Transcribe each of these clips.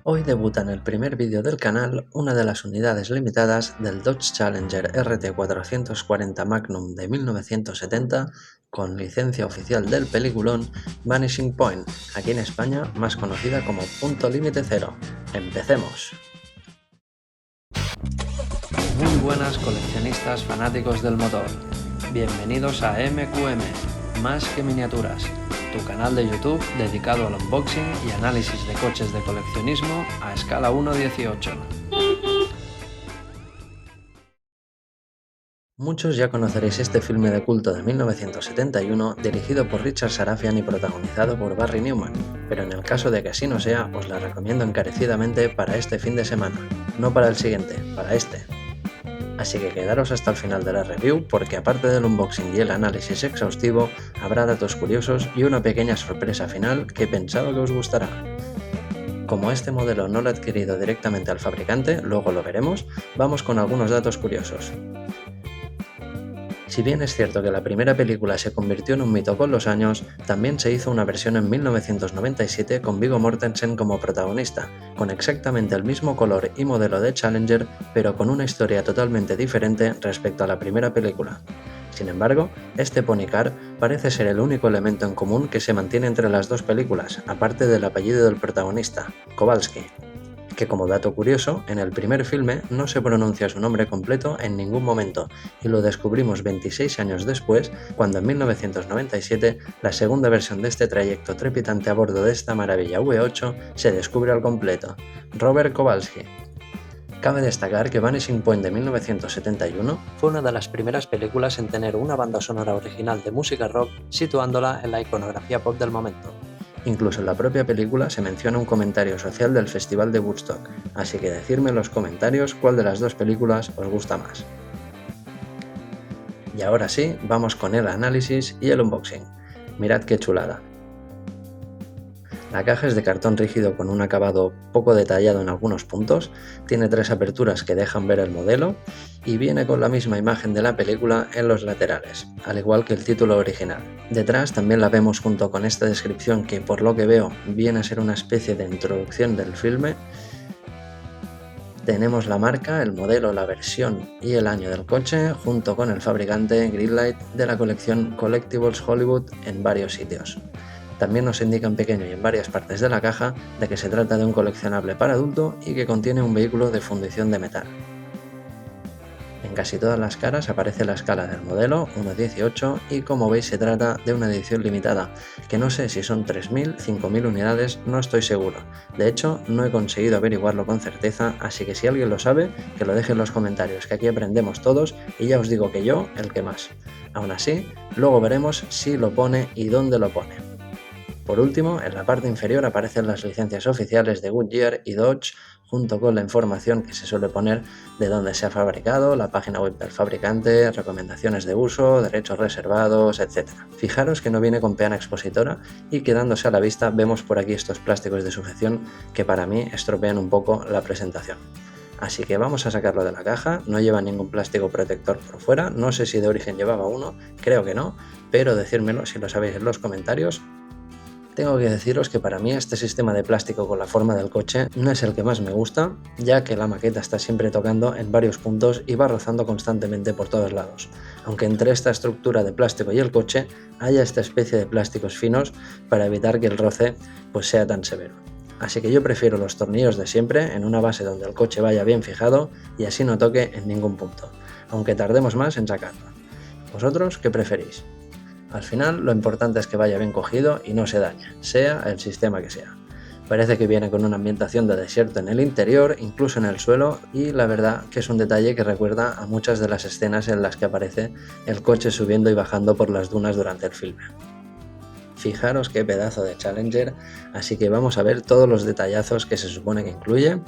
Hoy debuta en el primer vídeo del canal una de las unidades limitadas del Dodge Challenger RT440 Magnum de 1970 con licencia oficial del peliculón Vanishing Point, aquí en España más conocida como Punto Límite Cero. ¡Empecemos! Muy buenas coleccionistas fanáticos del motor, bienvenidos a MQM, Más que Miniaturas, tu canal de YouTube dedicado al unboxing y análisis de coches de coleccionismo a escala 1:18. Muchos ya conoceréis este filme de culto de 1971 dirigido por Richard Sarafian y protagonizado por Barry Newman, pero en el caso de que así no sea, os la recomiendo encarecidamente para este fin de semana, no para el siguiente, para este. Así que quedaros hasta el final de la review porque aparte del unboxing y el análisis exhaustivo, habrá datos curiosos y una pequeña sorpresa final que he pensado que os gustará. Como este modelo no lo he adquirido directamente al fabricante, luego lo veremos, vamos con algunos datos curiosos. Si bien es cierto que la primera película se convirtió en un mito con los años, también se hizo una versión en 1997 con Viggo Mortensen como protagonista, con exactamente el mismo color y modelo de Challenger, pero con una historia totalmente diferente respecto a la primera película. Sin embargo, este Pony Car parece ser el único elemento en común que se mantiene entre las dos películas, aparte del apellido del protagonista, Kowalski, que como dato curioso, en el primer filme no se pronuncia su nombre completo en ningún momento, y lo descubrimos 26 años después, cuando en 1997 la segunda versión de este trayecto trepidante a bordo de esta maravilla V8 se descubre al completo, Robert Kowalski. Cabe destacar que Vanishing Point de 1971 fue una de las primeras películas en tener una banda sonora original de música rock situándola en la iconografía pop del momento. Incluso en la propia película se menciona un comentario social del Festival de Woodstock, así que decidme en los comentarios cuál de las dos películas os gusta más. Y ahora sí, vamos con el análisis y el unboxing. Mirad qué chulada. La caja es de cartón rígido con un acabado poco detallado en algunos puntos, tiene 3 aperturas que dejan ver el modelo y viene con la misma imagen de la película en los laterales, al igual que el título original. Detrás también la vemos junto con esta descripción que por lo que veo viene a ser una especie de introducción del filme. Tenemos la marca, el modelo, la versión y el año del coche junto con el fabricante Greenlight de la colección Collectibles Hollywood en varios sitios. También nos indica en pequeño y en varias partes de la caja de que se trata de un coleccionable para adulto y que contiene un vehículo de fundición de metal. En casi todas las caras aparece la escala del modelo 1:18 y como veis se trata de una edición limitada, que no sé si son 3.000, 5.000 unidades, no estoy seguro. De hecho, no he conseguido averiguarlo con certeza, así que si alguien lo sabe, que lo deje en los comentarios, que aquí aprendemos todos y ya os digo que yo, el que más. Aún así, luego veremos si lo pone y dónde lo pone. Por último, en la parte inferior aparecen las licencias oficiales de Goodyear y Dodge, junto con la información que se suele poner de dónde se ha fabricado, la página web del fabricante, recomendaciones de uso, derechos reservados, etc. Fijaros que no viene con peana expositora y quedándose a la vista vemos por aquí estos plásticos de sujeción que para mí estropean un poco la presentación. Así que vamos a sacarlo de la caja, no lleva ningún plástico protector por fuera, no sé si de origen llevaba uno, creo que no, pero decírmelo si lo sabéis en los comentarios. Tengo que deciros que para mí este sistema de plástico con la forma del coche no es el que más me gusta, ya que la maqueta está siempre tocando en varios puntos y va rozando constantemente por todos lados, aunque entre esta estructura de plástico y el coche haya esta especie de plásticos finos para evitar que el roce sea tan severo. Así que yo prefiero los tornillos de siempre en una base donde el coche vaya bien fijado y así no toque en ningún punto, aunque tardemos más en sacarlo. ¿Vosotros qué preferís? Al final, lo importante es que vaya bien cogido y no se dañe, sea el sistema que sea. Parece que viene con una ambientación de desierto en el interior, incluso en el suelo, y la verdad que es un detalle que recuerda a muchas de las escenas en las que aparece el coche subiendo y bajando por las dunas durante el filme. Fijaros qué pedazo de Challenger, así que vamos a ver todos los detallazos que se supone que incluye. A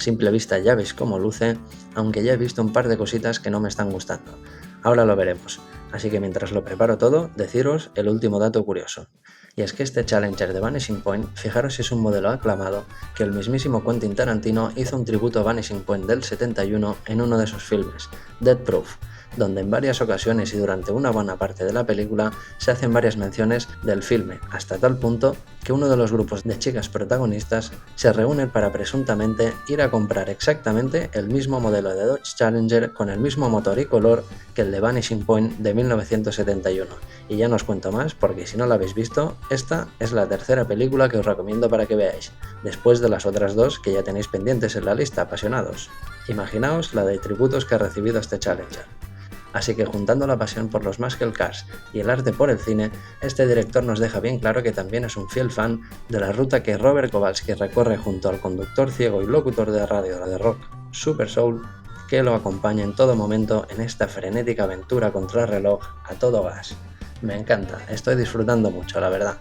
simple vista ya veis cómo luce, aunque ya he visto un par de cositas que no me están gustando. Ahora lo veremos. Así que mientras lo preparo todo, deciros el último dato curioso. Y es que este Challenger de Vanishing Point, fijaros si es un modelo aclamado, que el mismísimo Quentin Tarantino hizo un tributo a Vanishing Point del 71 en uno de sus filmes, Death Proof, donde en varias ocasiones y durante una buena parte de la película se hacen varias menciones del filme, hasta tal punto que uno de los grupos de chicas protagonistas se reúnen para presuntamente ir a comprar exactamente el mismo modelo de Dodge Challenger con el mismo motor y color que el de Vanishing Point de 1971. Y ya no os cuento más porque si no la habéis visto, esta es la tercera película que os recomiendo para que veáis, después de las otras dos que ya tenéis pendientes en la lista, apasionados. Imaginaos la de tributos que ha recibido este Challenger. Así que juntando la pasión por los muscle cars y el arte por el cine, este director nos deja bien claro que también es un fiel fan de la ruta que Robert Kowalski recorre junto al conductor ciego y locutor de radio de rock Super Soul, que lo acompaña en todo momento en esta frenética aventura contra el reloj a todo gas. Me encanta, estoy disfrutando mucho, la verdad.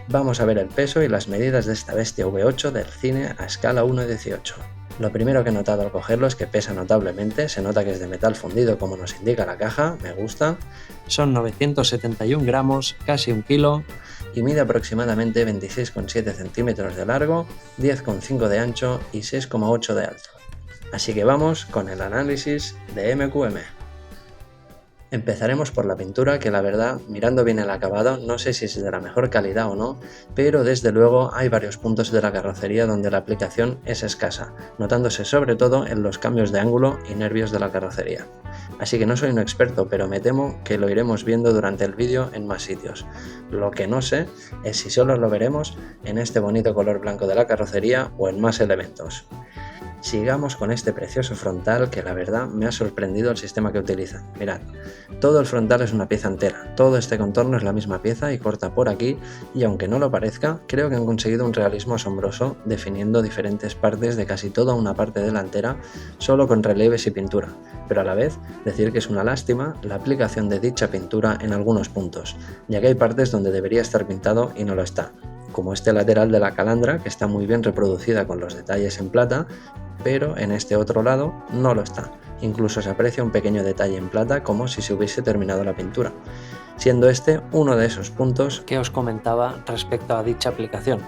Vamos a ver el peso y las medidas de esta bestia V8 del cine a escala 1:18. Lo primero que he notado al cogerlo es que pesa notablemente, se nota que es de metal fundido como nos indica la caja, me gusta. Son 971 gramos, casi 1 kilo, y mide aproximadamente 26,7 centímetros de largo, 10,5 de ancho y 6,8 de alto. Así que vamos con el análisis de MQM. Empezaremos por la pintura, que la verdad, mirando bien el acabado, no sé si es de la mejor calidad o no, pero desde luego hay varios puntos de la carrocería donde la aplicación es escasa, notándose sobre todo en los cambios de ángulo y nervios de la carrocería. Así que no soy un experto, pero me temo que lo iremos viendo durante el vídeo en más sitios. Lo que no sé es si solo lo veremos en este bonito color blanco de la carrocería o en más elementos. Sigamos con este precioso frontal que la verdad me ha sorprendido el sistema que utilizan. Mirad, todo el frontal es una pieza entera, todo este contorno es la misma pieza y corta por aquí, y aunque no lo parezca, creo que han conseguido un realismo asombroso definiendo diferentes partes de casi toda una parte delantera solo con relieves y pintura, pero a la vez decir que es una lástima la aplicación de dicha pintura en algunos puntos, ya que hay partes donde debería estar pintado y no lo está, como este lateral de la calandra que está muy bien reproducida con los detalles en plata, pero en este otro lado no lo está. Incluso se aprecia un pequeño detalle en plata como si se hubiese terminado la pintura, siendo este uno de esos puntos que os comentaba respecto a dicha aplicación.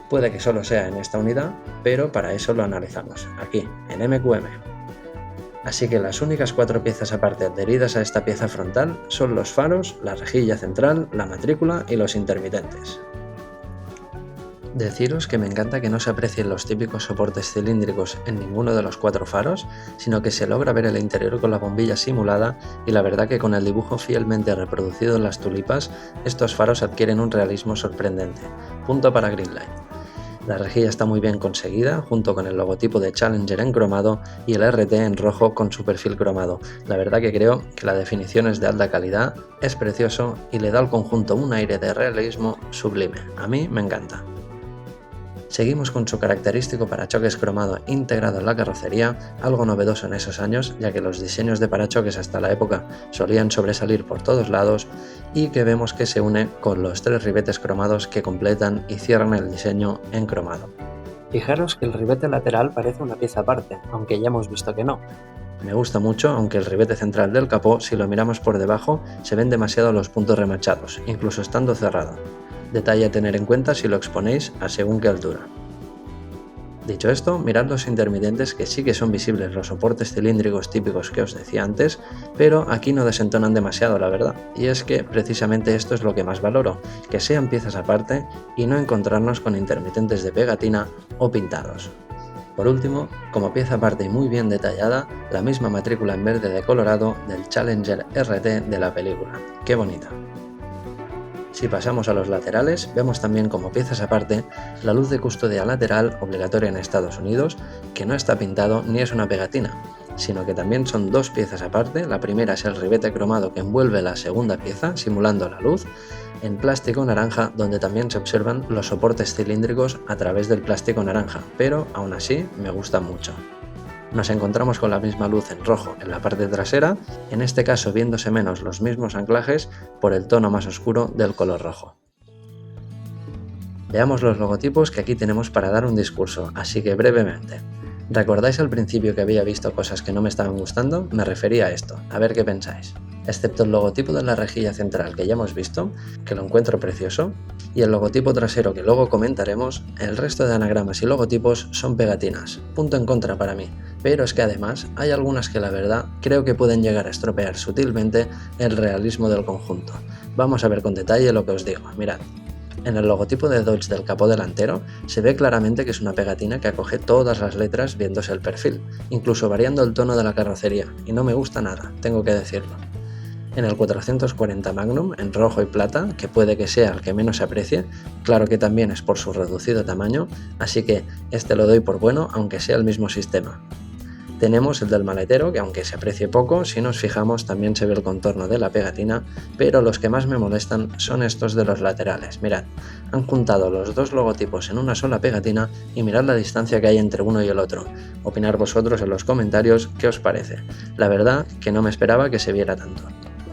Puede que solo sea en esta unidad, pero para eso lo analizamos, aquí, en MQM. Así que las únicas 4 piezas aparte adheridas a esta pieza frontal son los faros, la rejilla central, la matrícula y los intermitentes. Deciros que me encanta que no se aprecien los típicos soportes cilíndricos en ninguno de los 4 faros, sino que se logra ver el interior con la bombilla simulada, y la verdad que con el dibujo fielmente reproducido en las tulipas, estos faros adquieren un realismo sorprendente. Punto para Greenlight. La rejilla está muy bien conseguida, junto con el logotipo de Challenger en cromado y el RT en rojo con su perfil cromado. La verdad que creo que la definición es de alta calidad, es precioso y le da al conjunto un aire de realismo sublime. A mí me encanta. Seguimos con su característico parachoques cromado integrado en la carrocería, algo novedoso en esos años, ya que los diseños de parachoques hasta la época solían sobresalir por todos lados, y que vemos que se une con los 3 ribetes cromados que completan y cierran el diseño en cromado. Fijaros que el ribete lateral parece una pieza aparte, aunque ya hemos visto que no. Me gusta mucho, aunque el ribete central del capó, si lo miramos por debajo, se ven demasiado los puntos remachados, incluso estando cerrado. Detalle a tener en cuenta si lo exponéis a según qué altura. Dicho esto, mirad los intermitentes, que sí que son visibles los soportes cilíndricos típicos que os decía antes, pero aquí no desentonan demasiado, la verdad, y es que precisamente esto es lo que más valoro, que sean piezas aparte y no encontrarnos con intermitentes de pegatina o pintados. Por último, como pieza aparte y muy bien detallada, la misma matrícula en verde de colorado del Challenger RT de la película. ¡Qué bonita! Si pasamos a los laterales, vemos también como piezas aparte la luz de custodia lateral obligatoria en Estados Unidos, que no está pintado ni es una pegatina, sino que también son 2 piezas aparte. La primera es el ribete cromado que envuelve la segunda pieza, simulando la luz, en plástico naranja, donde también se observan los soportes cilíndricos a través del plástico naranja, pero aún así me gusta mucho. Nos encontramos con la misma luz en rojo en la parte trasera, en este caso viéndose menos los mismos anclajes por el tono más oscuro del color rojo. Veamos los logotipos que aquí tenemos para dar un discurso, así que brevemente. ¿Recordáis al principio que había visto cosas que no me estaban gustando? Me refería a esto, a ver qué pensáis. Excepto el logotipo de la rejilla central que ya hemos visto, que lo encuentro precioso, y el logotipo trasero que luego comentaremos, el resto de anagramas y logotipos son pegatinas. Punto en contra para mí. pero es que además hay algunas que la verdad creo que pueden llegar a estropear sutilmente el realismo del conjunto. Vamos a ver con detalle lo que os digo, mirad. En el logotipo de Dodge del capó delantero se ve claramente que es una pegatina que acoge todas las letras viéndose el perfil, incluso variando el tono de la carrocería, y no me gusta nada, tengo que decirlo. En el 440 Magnum, en rojo y plata, que puede que sea el que menos se aprecie, claro que también es por su reducido tamaño, así que este lo doy por bueno aunque sea el mismo sistema. Tenemos el del maletero, que aunque se aprecie poco, si nos fijamos también se ve el contorno de la pegatina, pero los que más me molestan son estos de los laterales. Mirad, han juntado los dos logotipos en una sola pegatina y mirad la distancia que hay entre uno y el otro. Opinad vosotros en los comentarios qué os parece. La verdad que no me esperaba que se viera tanto.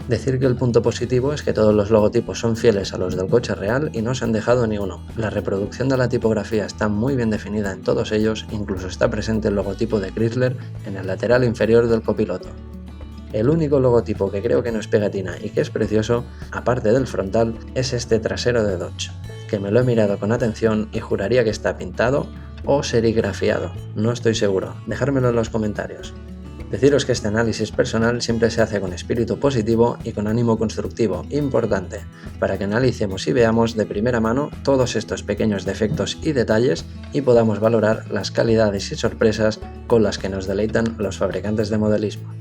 Decir que el punto positivo es que todos los logotipos son fieles a los del coche real y no se han dejado ni uno. La reproducción de la tipografía está muy bien definida en todos ellos, incluso está presente el logotipo de Chrysler en el lateral inferior del copiloto. El único logotipo que creo que no es pegatina y que es precioso, aparte del frontal, es este trasero de Dodge, que me lo he mirado con atención y juraría que está pintado o serigrafiado, no estoy seguro, dejármelo en los comentarios. Deciros que este análisis personal siempre se hace con espíritu positivo y con ánimo constructivo, importante, para que analicemos y veamos de primera mano todos estos pequeños defectos y detalles y podamos valorar las calidades y sorpresas con las que nos deleitan los fabricantes de modelismo.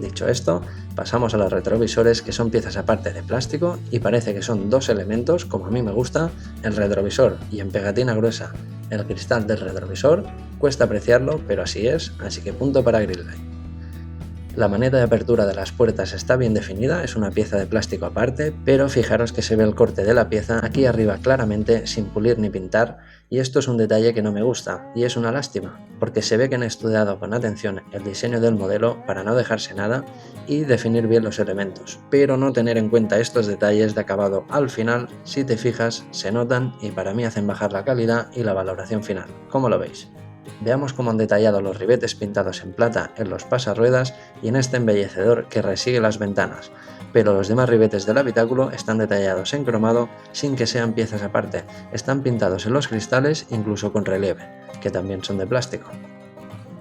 Dicho esto, pasamos a los retrovisores, que son piezas aparte de plástico y parece que son dos elementos, como a mí me gusta, el retrovisor y en pegatina gruesa el cristal del retrovisor. Cuesta apreciarlo, pero así es, así que punto para Greenlight. La maneta de apertura de las puertas está bien definida, es una pieza de plástico aparte, pero fijaros que se ve el corte de la pieza aquí arriba claramente, sin pulir ni pintar, y esto es un detalle que no me gusta, y es una lástima, porque se ve que han estudiado con atención el diseño del modelo para no dejarse nada y definir bien los elementos, pero no tener en cuenta estos detalles de acabado al final, si te fijas, se notan y para mí hacen bajar la calidad y la valoración final. ¿Cómo lo veis? Veamos cómo han detallado los ribetes pintados en plata en los pasarruedas y en este embellecedor que resigue las ventanas, pero los demás ribetes del habitáculo están detallados en cromado sin que sean piezas aparte, están pintados en los cristales incluso con relieve, que también son de plástico.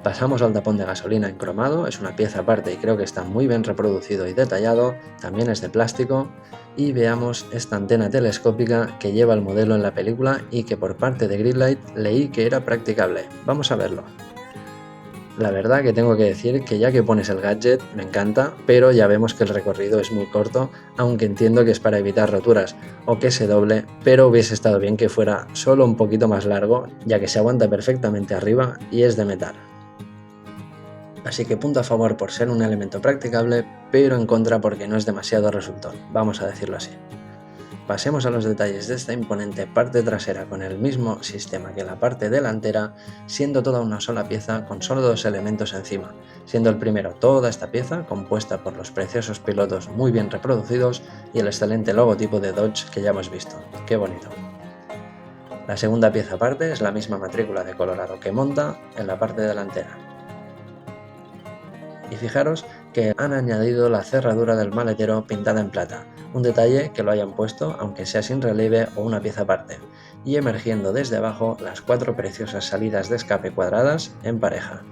Pasamos al tapón de gasolina en cromado, es una pieza aparte y creo que está muy bien reproducido y detallado, también es de plástico. Y veamos esta antena telescópica que lleva el modelo en la película y que por parte de Greenlight leí que era practicable. Vamos a verlo. La verdad que tengo que decir que ya que pones el gadget me encanta, pero ya vemos que el recorrido es muy corto, aunque entiendo que es para evitar roturas o que se doble, pero hubiese estado bien que fuera solo un poquito más largo, ya que se aguanta perfectamente arriba y es de metal. Así que punto a favor por ser un elemento practicable, pero en contra porque no es demasiado resultón, vamos a decirlo así. Pasemos a los detalles de esta imponente parte trasera con el mismo sistema que la parte delantera, siendo toda una sola pieza con solo dos elementos encima, siendo el primero toda esta pieza compuesta por los preciosos pilotos muy bien reproducidos y el excelente logotipo de Dodge que ya hemos visto. ¡Qué bonito! La segunda pieza aparte es la misma matrícula de Colorado que monta en la parte delantera. Y fijaros que han añadido la cerradura del maletero pintada en plata, un detalle que lo hayan puesto aunque sea sin relieve o una pieza aparte, y emergiendo desde abajo las cuatro preciosas salidas de escape cuadradas en pareja,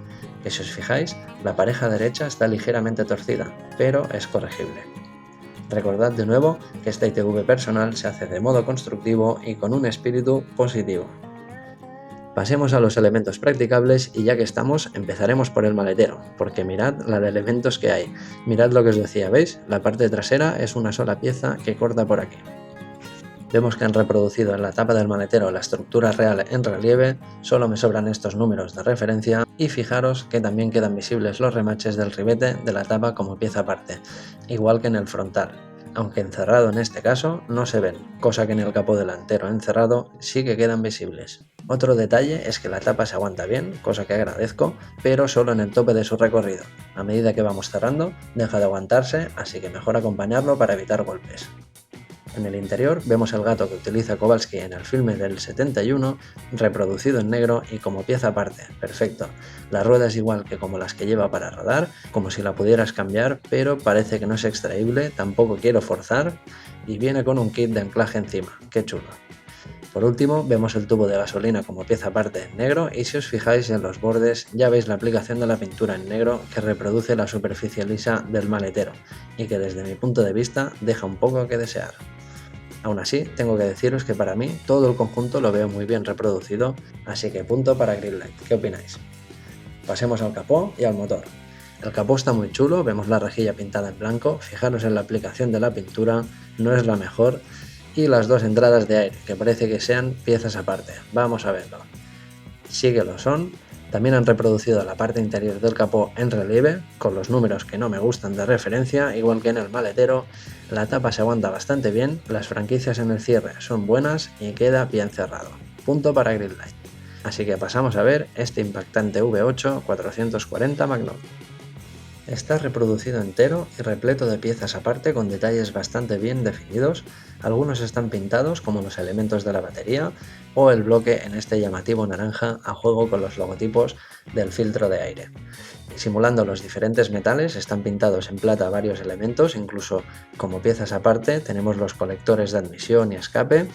que si os fijáis, la pareja derecha está ligeramente torcida, pero es corregible. Recordad de nuevo que esta ITV personal se hace de modo constructivo y con un espíritu positivo. Pasemos a los elementos practicables y ya que estamos, empezaremos por el maletero, porque mirad la de elementos que hay. Mirad lo que os decía, ¿veis? La parte trasera es una sola pieza que corta por aquí. Vemos que han reproducido en la tapa del maletero la estructura real en relieve, solo me sobran estos números de referencia y fijaros que también quedan visibles los remaches del ribete de la tapa como pieza aparte, igual que en el frontal. Aunque encerrado en este caso no se ven, cosa que en el capó delantero encerrado sí que quedan visibles. Otro detalle es que la tapa se aguanta bien, cosa que agradezco, pero solo en el tope de su recorrido. A medida que vamos cerrando, deja de aguantarse, así que mejor acompañarlo para evitar golpes. En el interior vemos el gato que utiliza Kowalski en el filme del 71, reproducido en negro y como pieza aparte, perfecto. La rueda es igual que como las que lleva para rodar, como si la pudieras cambiar, pero parece que no es extraíble, tampoco quiero forzar, y viene con un kit de anclaje encima, qué chulo. Por último, vemos el tubo de gasolina como pieza aparte en negro y si os fijáis en los bordes ya veis la aplicación de la pintura en negro que reproduce la superficie lisa del maletero y que desde mi punto de vista deja un poco que desear. Aún así, tengo que deciros que para mí todo el conjunto lo veo muy bien reproducido, así que punto para Greenlight. ¿Qué opináis? Pasemos al capó y al motor. El capó está muy chulo, vemos la rejilla pintada en blanco, fijaros en la aplicación de la pintura, no es la mejor, y las dos entradas de aire, que parece que sean piezas aparte. Vamos a verlo. Sí que lo son. También han reproducido la parte interior del capó en relieve, con los números que no me gustan de referencia, igual que en el maletero. La tapa se aguanta bastante bien, las franquicias en el cierre son buenas y queda bien cerrado. Punto para Greenlight. Así que pasamos a ver este impactante V8 440 Magnum. Está reproducido entero y repleto de piezas aparte con detalles bastante bien definidos, algunos están pintados como los elementos de la batería o el bloque en este llamativo naranja a juego con los logotipos del filtro de aire. Simulando los diferentes metales están pintados en plata varios elementos, incluso como piezas aparte tenemos los colectores de admisión y escape,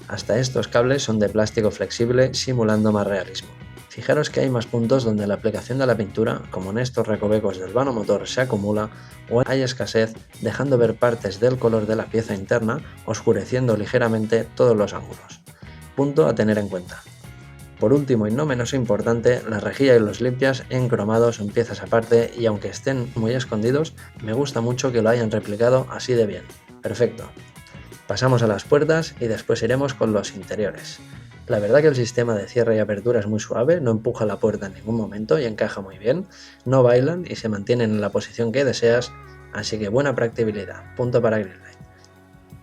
hasta estos cables son de plástico flexible simulando más realismo. Fijaros que hay más puntos donde la aplicación de la pintura, como en estos recovecos del vano motor, se acumula o hay escasez, dejando ver partes del color de la pieza interna, oscureciendo ligeramente todos los ángulos. Punto a tener en cuenta. Por último y no menos importante, la rejilla y los limpias en cromado son piezas aparte y aunque estén muy escondidos, me gusta mucho que lo hayan replicado así de bien. Perfecto. Pasamos a las puertas y después iremos con los interiores. La verdad que el sistema de cierre y apertura es muy suave, no empuja la puerta en ningún momento y encaja muy bien, no bailan y se mantienen en la posición que deseas, así que buena practicabilidad, punto para Greenlight.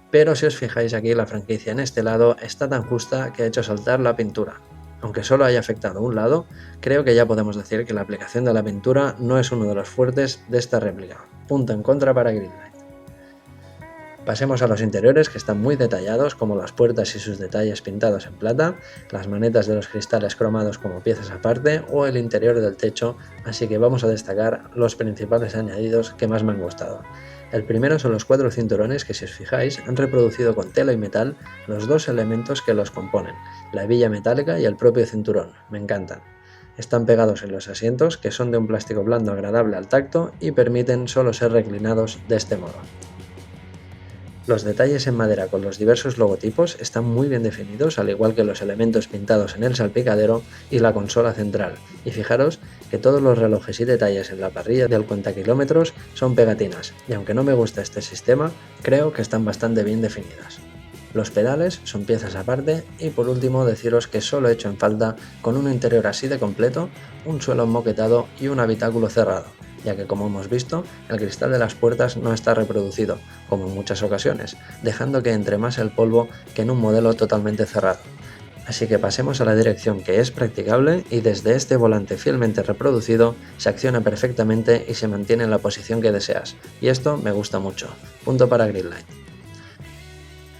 Pero si os fijáis aquí la franquicia en este lado está tan justa que ha hecho saltar la pintura. Aunque solo haya afectado un lado, creo que ya podemos decir que la aplicación de la pintura no es uno de los fuertes de esta réplica, punto en contra para Greenlight. Pasemos a los interiores que están muy detallados como las puertas y sus detalles pintados en plata, las manetas de los cristales cromados como piezas aparte o el interior del techo, así que vamos a destacar los principales añadidos que más me han gustado. El primero son los 4 cinturones que si os fijáis han reproducido con tela y metal los dos elementos que los componen, la hebilla metálica y el propio cinturón, me encantan. Están pegados en los asientos que son de un plástico blando agradable al tacto y permiten solo ser reclinados de este modo. Los detalles en madera con los diversos logotipos están muy bien definidos, al igual que los elementos pintados en el salpicadero y la consola central, y fijaros que todos los relojes y detalles en la parrilla del cuentakilómetros son pegatinas, y aunque no me gusta este sistema, creo que están bastante bien definidas. Los pedales son piezas aparte y por último deciros que solo he hecho en falta con un interior así de completo, un suelo moquetado y un habitáculo cerrado, ya que como hemos visto, el cristal de las puertas no está reproducido, como en muchas ocasiones, dejando que entre más el polvo que en un modelo totalmente cerrado. Así que pasemos a la dirección que es practicable y desde este volante fielmente reproducido se acciona perfectamente y se mantiene en la posición que deseas, y esto me gusta mucho. Punto para Greenlight.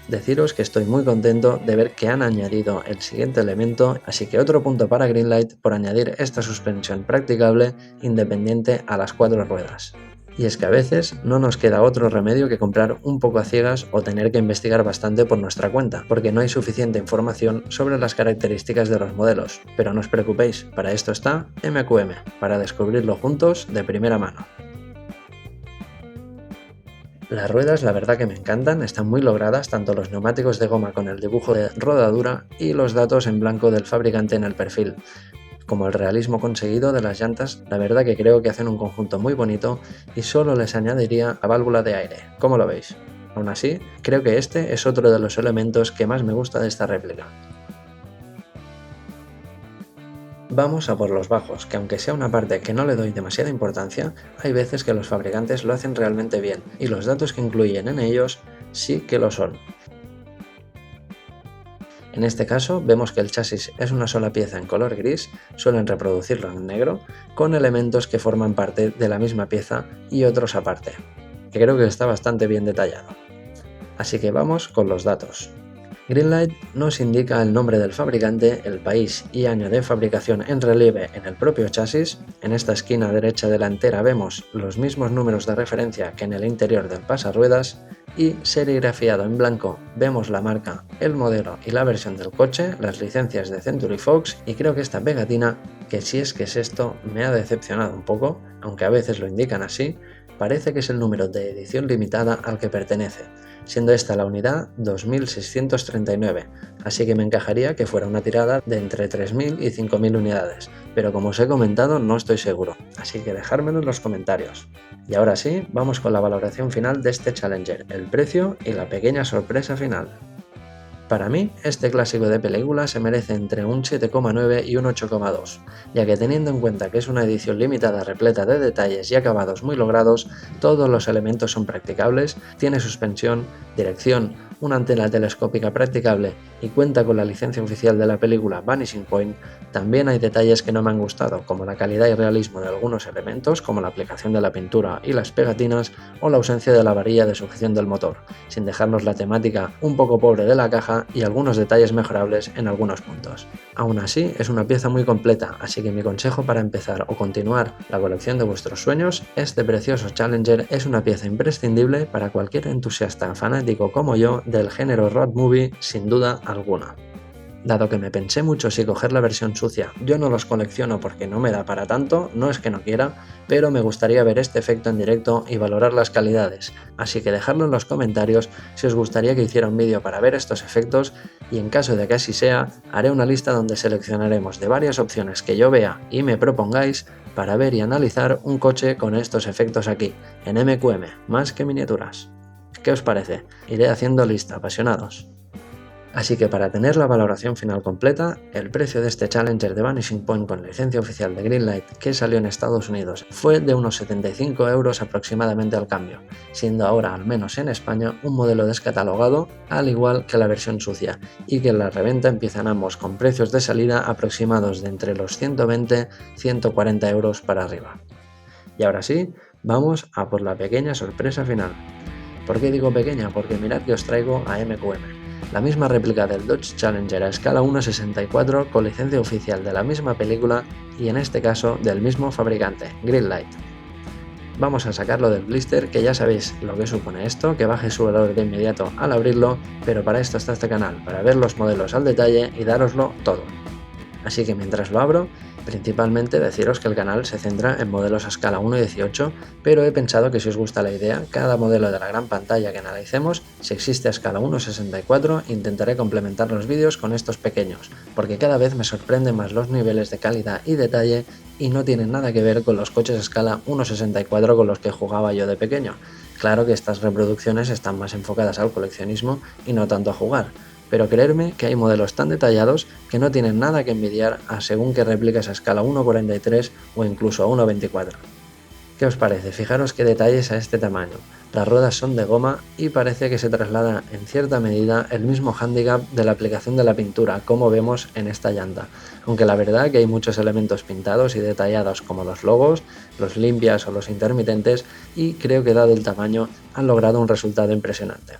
Deciros que estoy muy contento de ver que han añadido el siguiente elemento, así que otro punto para Greenlight por añadir esta suspensión practicable independiente a las 4 ruedas. Y es que a veces no nos queda otro remedio que comprar un poco a ciegas o tener que investigar bastante por nuestra cuenta, porque no hay suficiente información sobre las características de los modelos. Pero no os preocupéis, para esto está MQM, para descubrirlo juntos de primera mano. Las ruedas la verdad que me encantan, están muy logradas, tanto los neumáticos de goma con el dibujo de rodadura y los datos en blanco del fabricante en el perfil. Como el realismo conseguido de las llantas, la verdad que creo que hacen un conjunto muy bonito y solo les añadiría la válvula de aire, ¿cómo lo veis? Aún así, creo que este es otro de los elementos que más me gusta de esta réplica. Vamos a por los bajos, que aunque sea una parte que no le doy demasiada importancia, hay veces que los fabricantes lo hacen realmente bien, y los datos que incluyen en ellos sí que lo son. En este caso vemos que el chasis es una sola pieza en color gris, suelen reproducirlo en negro, con elementos que forman parte de la misma pieza y otros aparte, que creo que está bastante bien detallado. Así que vamos con los datos. Greenlight nos indica el nombre del fabricante, el país y año de fabricación en relieve en el propio chasis. En esta esquina derecha delantera vemos los mismos números de referencia que en el interior del pasarruedas y serigrafiado en blanco vemos la marca, el modelo y la versión del coche, las licencias de Century Fox, y creo que esta pegatina, que si es que es esto, me ha decepcionado un poco, aunque a veces lo indican así, parece que es el número de edición limitada al que pertenece, siendo esta la unidad 2639, así que me encajaría que fuera una tirada de entre 3000 y 5000 unidades, pero como os he comentado no estoy seguro, así que dejármelo en los comentarios. Y ahora sí, vamos con la valoración final de este Challenger, el precio y la pequeña sorpresa final. Para mí, este clásico de película se merece entre un 7,9 y un 8,2, ya que teniendo en cuenta que es una edición limitada repleta de detalles y acabados muy logrados, todos los elementos son practicables, tiene suspensión, dirección, una antena telescópica practicable y cuenta con la licencia oficial de la película Vanishing Point, también hay detalles que no me han gustado, como la calidad y realismo de algunos elementos, como la aplicación de la pintura y las pegatinas, o la ausencia de la varilla de sujeción del motor, sin dejarnos la temática un poco pobre de la caja y algunos detalles mejorables en algunos puntos. Aún así, es una pieza muy completa, así que mi consejo para empezar o continuar la colección de vuestros sueños, este precioso Challenger es una pieza imprescindible para cualquier entusiasta fanático como yo del género road movie, sin duda alguna. Dado que me pensé mucho si coger la versión sucia, yo no los colecciono porque no me da para tanto, no es que no quiera, pero me gustaría ver este efecto en directo y valorar las calidades, así que dejadlo en los comentarios si os gustaría que hiciera un vídeo para ver estos efectos, y en caso de que así sea, haré una lista donde seleccionaremos de varias opciones que yo vea y me propongáis para ver y analizar un coche con estos efectos aquí, en MQM, más que miniaturas. ¿Qué os parece? Iré haciendo lista, apasionados. Así que para tener la valoración final completa, el precio de este Challenger de Vanishing Point con licencia oficial de Greenlight que salió en Estados Unidos fue de unos 75 € aproximadamente al cambio, siendo ahora, al menos en España, un modelo descatalogado, al igual que la versión sucia, y que en la reventa empiezan ambos con precios de salida aproximados de entre los 120 y 140 € para arriba. Y ahora sí, vamos a por la pequeña sorpresa final. ¿Por qué digo pequeña? Porque mirad que os traigo a MQM. La misma réplica del Dodge Challenger a escala 1.64 con licencia oficial de la misma película y en este caso del mismo fabricante, Greenlight. Vamos a sacarlo del blister, que ya sabéis lo que supone esto, que baje su valor de inmediato al abrirlo, pero para esto está este canal, para ver los modelos al detalle y dároslo todo. Así que mientras lo abro, principalmente deciros que el canal se centra en modelos a escala 1.18, pero he pensado que si os gusta la idea, cada modelo de la gran pantalla que analicemos, si existe a escala 1.64, intentaré complementar los vídeos con estos pequeños, porque cada vez me sorprenden más los niveles de calidad y detalle y no tienen nada que ver con los coches a escala 1.64 con los que jugaba yo de pequeño. Claro que estas reproducciones están más enfocadas al coleccionismo y no tanto a jugar, pero creerme que hay modelos tan detallados que no tienen nada que envidiar a según que réplicas a escala 1.43 o incluso a 1.24. ¿Qué os parece? Fijaros qué detalles a este tamaño. Las ruedas son de goma y parece que se traslada en cierta medida el mismo hándicap de la aplicación de la pintura, como vemos en esta llanta, aunque la verdad que hay muchos elementos pintados y detallados como los logos, los limpias o los intermitentes, y creo que dado el tamaño han logrado un resultado impresionante.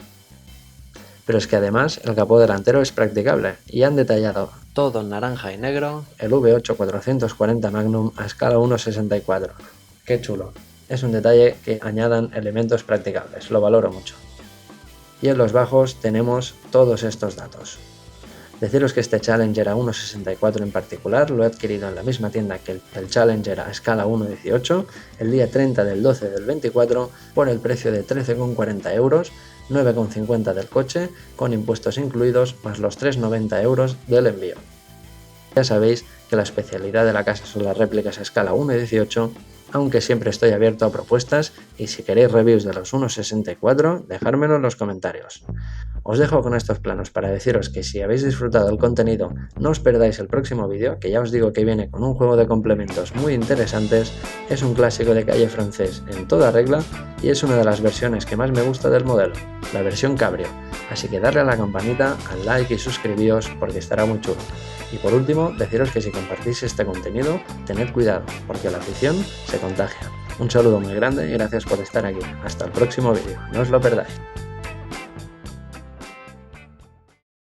Pero es que además el capó delantero es practicable y han detallado todo en naranja y negro el V8 440 Magnum a escala 1.64. ¡Qué chulo! Es un detalle que añadan elementos practicables, lo valoro mucho. Y en los bajos tenemos todos estos datos. Deciros que este Challenger a 1.64 en particular lo he adquirido en la misma tienda que el Challenger a escala 1.18 el día 30 del 12 del 24 por el precio de 13,40 €, 9,50 del coche, con impuestos incluidos, más los 3,90 € del envío. Ya sabéis que la especialidad de la casa son las réplicas a escala 1.18, aunque siempre estoy abierto a propuestas y si queréis reviews de los 1.64, dejármelo en los comentarios. Os dejo con estos planos para deciros que si habéis disfrutado del contenido no os perdáis el próximo vídeo, que ya os digo que viene con un juego de complementos muy interesantes, es un clásico de calle francés en toda regla y es una de las versiones que más me gusta del modelo, la versión cabrio, así que darle a la campanita, al like y suscribíos porque estará muy chulo. Y por último, deciros que si compartís este contenido, tened cuidado, porque la afición se contagia. Un saludo muy grande y gracias por estar aquí. Hasta el próximo vídeo, no os lo perdáis.